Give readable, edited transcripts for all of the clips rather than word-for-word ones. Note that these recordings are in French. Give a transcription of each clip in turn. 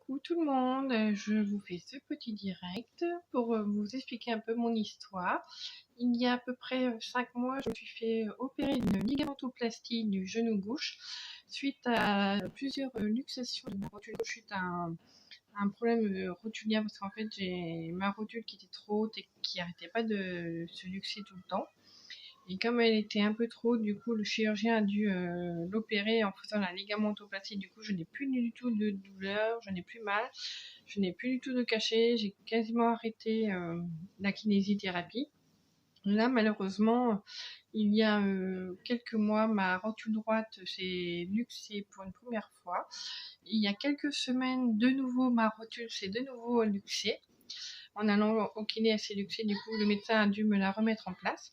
Coucou tout le monde, je vous fais ce petit direct pour vous expliquer un peu mon histoire. Il y a à peu près 5 mois, je me suis fait opérer d'une ligamentoplastie du genou gauche suite à plusieurs luxations de ma rotule gauche suite à un problème rotulien parce qu'en fait j'ai ma rotule qui était trop haute et qui arrêtait pas de se luxer tout le temps. Et comme elle était un peu trop, du coup, le chirurgien a dû l'opérer en faisant la ligamentoplastie. Du coup, je n'ai plus du tout de douleur, je n'ai plus mal, je n'ai plus du tout de cachet. J'ai quasiment arrêté la kinésithérapie. Là, malheureusement, il y a quelques mois, ma rotule droite s'est luxée pour une première fois. Il y a quelques semaines, de nouveau, ma rotule s'est de nouveau luxée. En allant au kiné, elle s'est luxée. Du coup, le médecin a dû me la remettre en place.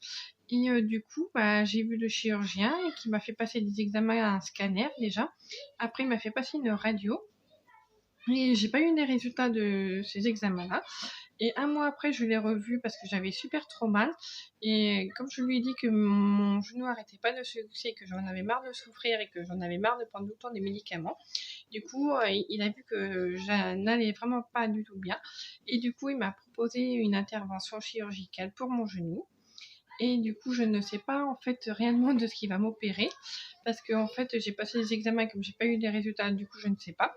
Et du coup, j'ai vu le chirurgien qui m'a fait passer des examens à un scanner déjà. Après, il m'a fait passer une radio. Et j'ai pas eu les résultats de ces examens-là. Et un mois après, je l'ai revu parce que j'avais super trop mal. Et comme je lui ai dit que mon genou arrêtait pas de se luxer, que j'en avais marre de souffrir et que j'en avais marre de prendre tout le temps des médicaments, du coup, il a vu que je n'allais vraiment pas du tout bien. Et du coup, il m'a proposé une intervention chirurgicale pour mon genou. Et du coup, je ne sais pas en fait réellement de ce qui va m'opérer parce que en fait, j'ai passé les examens comme j'ai pas eu les résultats, du coup, je ne sais pas.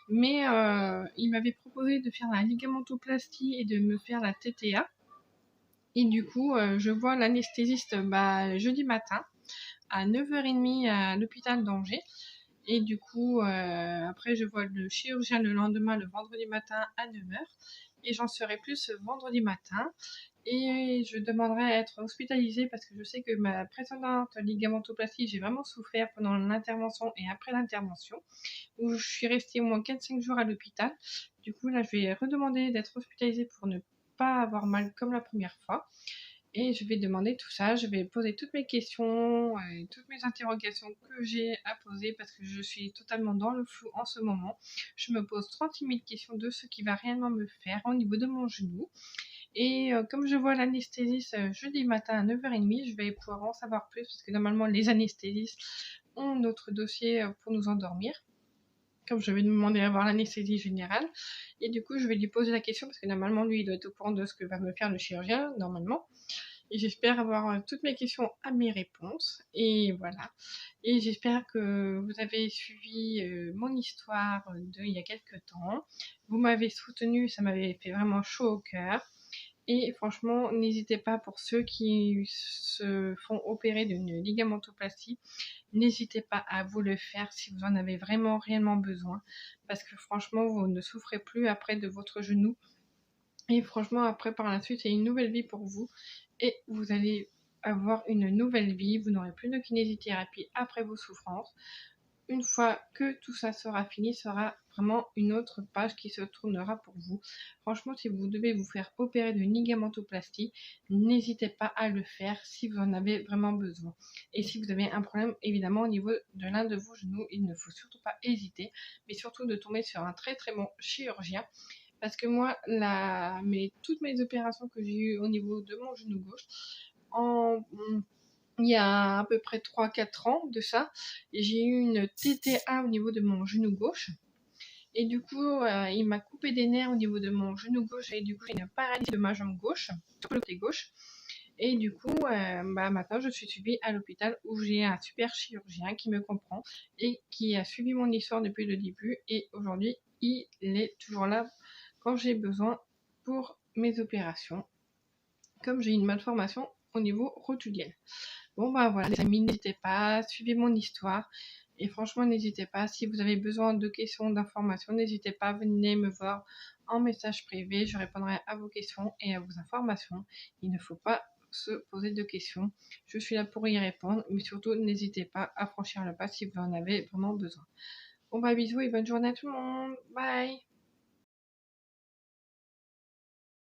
Mais il m'avait proposé de faire la ligamentoplastie et de me faire la TTA. Et du coup, je vois l'anesthésiste jeudi matin à 9h30 à l'hôpital d'Angers. Et du coup, après, je vois le chirurgien le lendemain, le vendredi matin à 9h. Et j'en saurai plus vendredi matin. Et je demanderai à être hospitalisée parce que je sais que ma précédente ligamentoplastie, j'ai vraiment souffert pendant l'intervention et après l'intervention, où je suis restée au moins 4-5 jours à l'hôpital. Du coup, là, je vais redemander d'être hospitalisée pour ne pas avoir mal comme la première fois. Et je vais demander tout ça, je vais poser toutes mes questions, toutes mes interrogations que j'ai à poser parce que je suis totalement dans le flou en ce moment. Je me pose 36 000 questions de ce qui va réellement me faire au niveau de mon genou. Et comme je vois l'anesthésiste jeudi matin à 9h30, je vais pouvoir en savoir plus parce que normalement les anesthésistes ont notre dossier pour nous endormir. Comme je vais demander à avoir l'anesthésie générale. Et du coup, je vais lui poser la question parce que normalement, lui, il doit être au courant de ce que va me faire le chirurgien, normalement. Et j'espère avoir toutes mes questions à mes réponses. Et voilà. Et j'espère que vous avez suivi mon histoire d'il y a quelques temps. Vous m'avez soutenu, ça m'avait fait vraiment chaud au cœur. Et franchement, n'hésitez pas pour ceux qui se font opérer d'une ligamentoplastie, n'hésitez pas à vous le faire si vous en avez vraiment réellement besoin. Parce que franchement, vous ne souffrez plus après de votre genou. Et franchement, après, par la suite, c'est une nouvelle vie pour vous. Et vous allez avoir une nouvelle vie. Vous n'aurez plus de kinésithérapie après vos souffrances. Une fois que tout ça sera fini, sera vraiment une autre page qui se tournera pour vous. Franchement, si vous devez vous faire opérer de ligamentoplastie, n'hésitez pas à le faire si vous en avez vraiment besoin. Et si vous avez un problème, évidemment, au niveau de l'un de vos genoux, il ne faut surtout pas hésiter, mais surtout de tomber sur un très très bon chirurgien. Parce que moi, toutes mes opérations que j'ai eues au niveau de mon genou gauche, il y a à peu près 3-4 ans de ça, j'ai eu une TTA au niveau de mon genou gauche. Et du coup, il m'a coupé des nerfs au niveau de mon genou gauche. Et du coup, j'ai une paralysie de ma jambe gauche, sur le côté gauche. Et du coup, maintenant, je suis suivie à l'hôpital où j'ai un super chirurgien qui me comprend et qui a suivi mon histoire depuis le début. Et aujourd'hui, il est toujours là quand j'ai besoin pour mes opérations, comme j'ai une malformation au niveau rotulien. Bon voilà les amis, n'hésitez pas, suivez mon histoire. Et franchement, n'hésitez pas, si vous avez besoin de questions, d'informations, n'hésitez pas, venez me voir en message privé. Je répondrai à vos questions et à vos informations. Il ne faut pas se poser de questions. Je suis là pour y répondre, mais surtout, n'hésitez pas à franchir le pas si vous en avez vraiment besoin. Bon bisous et bonne journée à tout le monde. Bye!